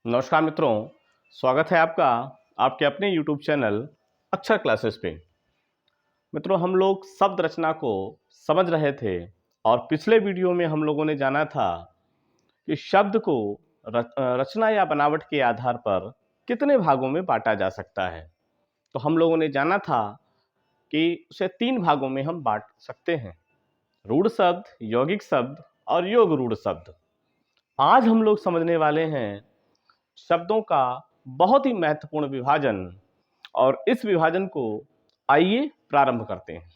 नमस्कार मित्रों, स्वागत है आपका आपके अपने YouTube चैनल अक्षर क्लासेस पे। मित्रों, हम लोग शब्द रचना को समझ रहे थे और पिछले वीडियो में हम लोगों ने जाना था कि शब्द को रचना या बनावट के आधार पर कितने भागों में बांटा जा सकता है। तो हम लोगों ने जाना था कि उसे 3 भागों में हम बांट सकते हैं: रूढ़ शब्द, यौगिक शब्द और योग रूढ़ शब्द। आज हम लोग समझने वाले हैं शब्दों का बहुत ही महत्वपूर्ण विभाजन, और इस विभाजन को आइए प्रारंभ करते हैं।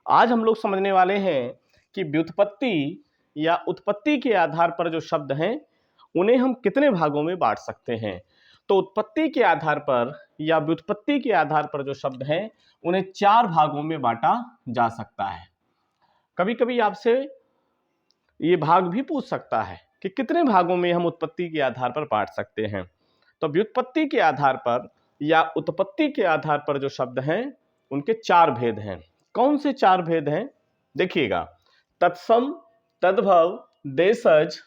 आज हम लोग समझने वाले हैं कि व्युत्पत्ति या उत्पत्ति के आधार पर जो शब्द हैं उन्हें हम कितने भागों में बांट सकते हैं। तो उत्पत्ति के आधार पर या व्युत्पत्ति के आधार पर जो शब्द हैं उन्हें 4 भागों में बांटा जा सकता है। कभी कभी आपसे ये भाग भी पूछ सकता है कि कितने भागों में हम उत्पत्ति के आधार पर बांट सकते हैं। तो व्युत्पत्ति के आधार पर या उत्पत्ति के आधार पर जो शब्द हैं उनके 4 भेद हैं। कौन से 4 भेद हैं? देखिएगा, तत्सम, तद्भव, देशज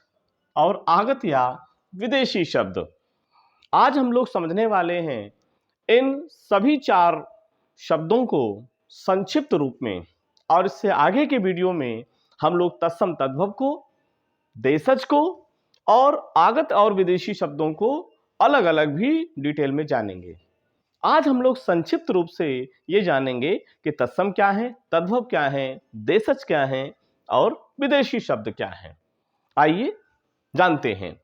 और आगत या विदेशी शब्द। आज हम लोग समझने वाले हैं इन सभी 4 शब्दों को संक्षिप्त रूप में, और इससे आगे के वीडियो में हम लोग तत्सम, तद्भव को, देशज को और आगत और विदेशी शब्दों को अलग अलग भी डिटेल में जानेंगे। आज हम लोग संक्षिप्त रूप से ये जानेंगे कि तत्सम क्या है, तद्भव क्या है, देशज क्या है और विदेशी शब्द क्या है। आइए जानते हैं।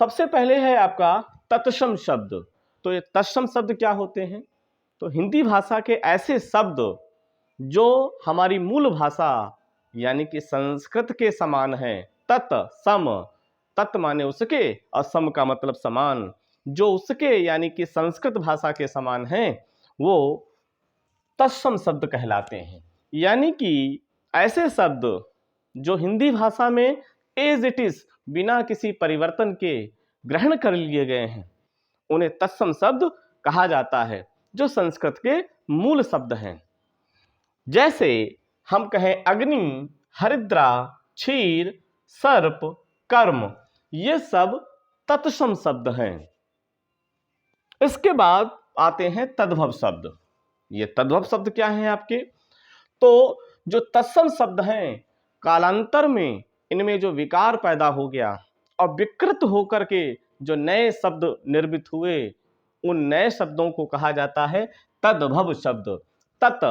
सबसे पहले है आपका तत्सम शब्द। तो ये तत्सम शब्द क्या होते हैं? तो हिंदी भाषा के ऐसे शब्द जो हमारी मूल भाषा यानी कि संस्कृत के समान है। तत्, सम, तत् माने उसके और सम का मतलब समान, जो उसके यानी कि संस्कृत भाषा के समान हैं वो तत्सम शब्द कहलाते हैं। यानी कि ऐसे शब्द जो हिंदी भाषा में एज इट इज बिना किसी परिवर्तन के ग्रहण कर लिए गए हैं उन्हें तत्सम शब्द कहा जाता है, जो संस्कृत के मूल शब्द हैं। जैसे हम कहें अग्नि, हरिद्रा, क्षीर, सर्प, कर्म, ये सब तत्सम शब्द हैं। इसके बाद आते हैं तद्भव शब्द। ये तद्भव शब्द क्या हैं आपके? तो जो तत्सम शब्द हैं, कालांतर में इनमें जो विकार पैदा हो गया और विकृत होकर के जो नए शब्द निर्मित हुए, उन नए शब्दों को कहा जाता है तद्भव शब्द। तत्,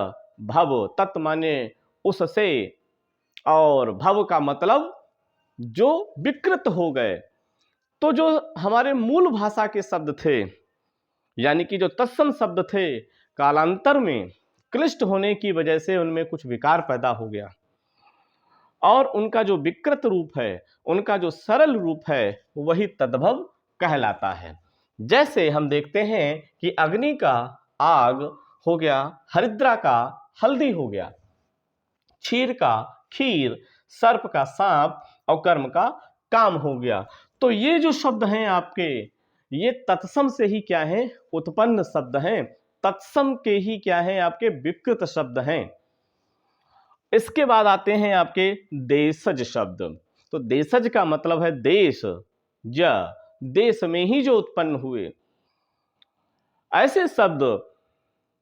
भव, तत् माने उससे और भव का मतलब जो विकृत हो गए। तो जो हमारे मूल भाषा के शब्द थे यानी कि जो तत्सम शब्द थे, कालांतर में क्लिष्ट होने की वजह से उनमें कुछ विकार पैदा हो गया और उनका जो विकृत रूप है, उनका जो सरल रूप है, वही तद्भव कहलाता है। जैसे हम देखते हैं कि अग्नि का आग हो गया, हरिद्रा का हल्दी हो गया, क्षीर का खीर, सर्प का सांप और कर्म का काम हो गया। तो ये जो शब्द हैं आपके, ये तत्सम से ही क्या है? उत्पन्न शब्द हैं। तत्सम के ही क्या है? आपके विकृत शब्द हैं। इसके बाद आते हैं आपके देशज शब्द। तो देशज का मतलब है देश, देश में ही जो उत्पन्न हुए। ऐसे शब्द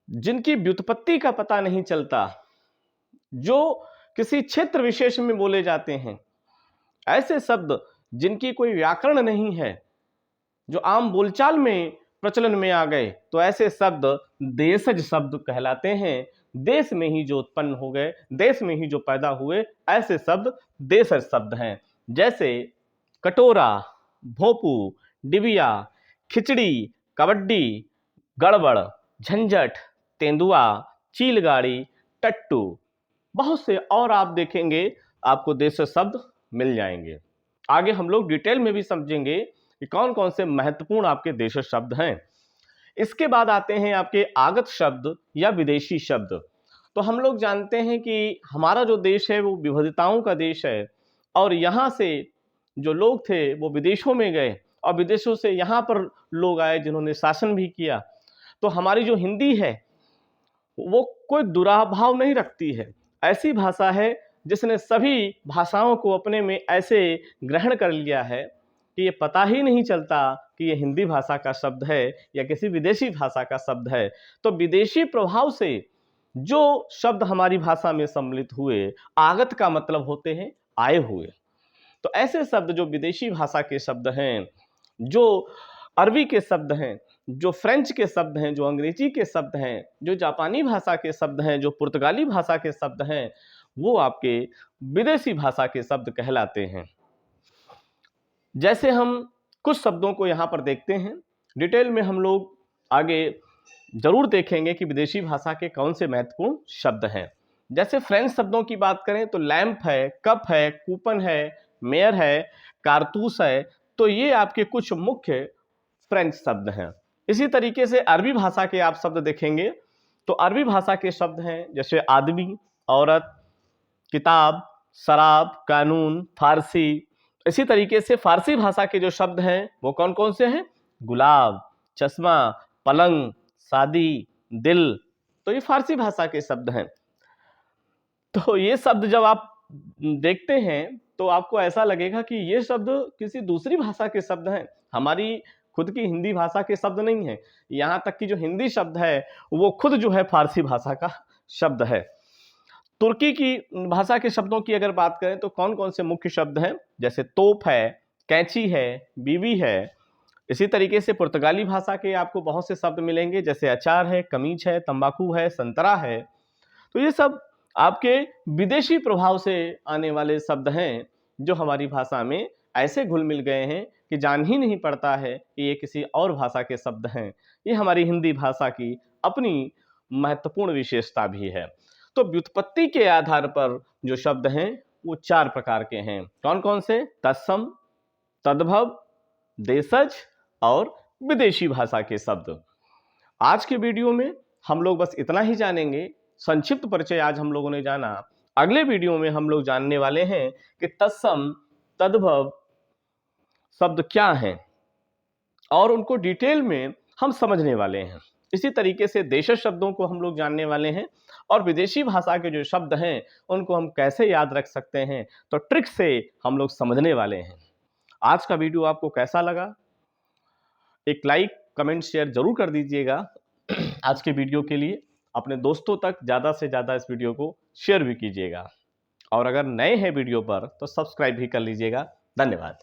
जिनकी व्युत्पत्ति का पता नहीं चलता, जो किसी क्षेत्र विशेष में बोले जाते हैं, ऐसे शब्द जिनकी कोई व्याकरण नहीं है, जो आम बोलचाल में प्रचलन में आ गए, तो ऐसे शब्द देशज शब्द कहलाते हैं। देश में ही जो उत्पन्न हो गए, देश में ही जो पैदा हुए, ऐसे शब्द देशज शब्द हैं। जैसे कटोरा, भोपू, डिबिया, खिचड़ी, कबड्डी, गड़बड़, झंझट, तेंदुआ, चीलगाड़ी, टट्टू, बहुत से और आप देखेंगे आपको देशज शब्द मिल जाएंगे। आगे हम लोग डिटेल में भी समझेंगे कि कौन कौन से महत्वपूर्ण आपके देशज शब्द हैं। इसके बाद आते हैं आपके आगत शब्द या विदेशी शब्द। तो हम लोग जानते हैं कि हमारा जो देश है वो विविधताओं का देश है, और यहाँ से जो लोग थे वो विदेशों में गए और विदेशों से यहाँ पर लोग आए जिन्होंने शासन भी किया। तो हमारी जो हिंदी है वो कोई दुराभाव नहीं रखती है। ऐसी भाषा है जिसने सभी भाषाओं को अपने में ऐसे ग्रहण कर लिया है कि ये पता ही नहीं चलता कि ये हिंदी भाषा का शब्द है या किसी विदेशी भाषा का शब्द है। तो विदेशी प्रभाव से जो शब्द हमारी भाषा में सम्मिलित हुए, आगत का मतलब होते हैं आए हुए। तो ऐसे शब्द जो विदेशी भाषा के शब्द हैं, जो अरबी के शब्द हैं, जो फ्रेंच के शब्द हैं, जो अंग्रेजी के शब्द हैं, जो जापानी भाषा के शब्द हैं, जो पुर्तगाली भाषा के शब्द हैं, वो आपके विदेशी भाषा के शब्द कहलाते हैं। जैसे हम कुछ शब्दों को यहाँ पर देखते हैं, डिटेल में हम लोग आगे जरूर देखेंगे कि विदेशी भाषा के कौन से महत्वपूर्ण शब्द हैं। जैसे फ्रेंच शब्दों की बात करें तो लैंप है, कप है, कूपन है, मेयर है, कारतूस है। तो ये आपके कुछ मुख्य फ्रेंच शब्द हैं। इसी तरीके से अरबी भाषा के आप शब्द देखेंगे तो अरबी भाषा के शब्द हैं जैसे आदमी, औरत, किताब, शराब, कानून, फारसी। इसी तरीके से फारसी भाषा के जो शब्द हैं वो कौन कौन से हैं? गुलाब, चश्मा, पलंग, शादी, दिल। तो ये फारसी भाषा के शब्द हैं। तो ये शब्द जब आप देखते हैं तो आपको ऐसा लगेगा कि ये शब्द किसी दूसरी भाषा के शब्द हैं, हमारी खुद की हिंदी भाषा के शब्द नहीं है। यहाँ तक कि जो हिंदी शब्द है वो खुद जो है फारसी भाषा का शब्द है। तुर्की की भाषा के शब्दों की अगर बात करें तो कौन कौन से मुख्य शब्द हैं? जैसे तोप है, कैंची है, बीवी है। इसी तरीके से पुर्तगाली भाषा के आपको बहुत से शब्द मिलेंगे जैसे अचार है, कमीज है, तंबाकू है, संतरा है। तो ये सब आपके विदेशी प्रभाव से आने वाले शब्द हैं जो हमारी भाषा में ऐसे घुल मिल गए हैं कि जान ही नहीं पड़ता है कि ये किसी और भाषा के शब्द हैं। ये हमारी हिंदी भाषा की अपनी महत्वपूर्ण विशेषता भी है। तो व्युत्पत्ति के आधार पर जो शब्द हैं वो 4 प्रकार के हैं। कौन कौन से? तत्सम, तद्भव, देशज और विदेशी भाषा के शब्द। आज के वीडियो में हम लोग बस इतना ही जानेंगे। संक्षिप्त परिचय आज हम लोगों ने जाना। अगले वीडियो में हम लोग जानने वाले हैं कि तत्सम, तद्भव शब्द क्या हैं और उनको डिटेल में हम समझने वाले हैं। इसी तरीके से देशज शब्दों को हम लोग जानने वाले हैं और विदेशी भाषा के जो शब्द हैं उनको हम कैसे याद रख सकते हैं, तो ट्रिक से हम लोग समझने वाले हैं। आज का वीडियो आपको कैसा लगा? एक लाइक, कमेंट, शेयर जरूर कर दीजिएगा। आज के वीडियो के लिए अपने दोस्तों तक ज़्यादा से ज़्यादा इस वीडियो को शेयर भी कीजिएगा और अगर नए हैं वीडियो पर तो सब्सक्राइब भी कर लीजिएगा। धन्यवाद।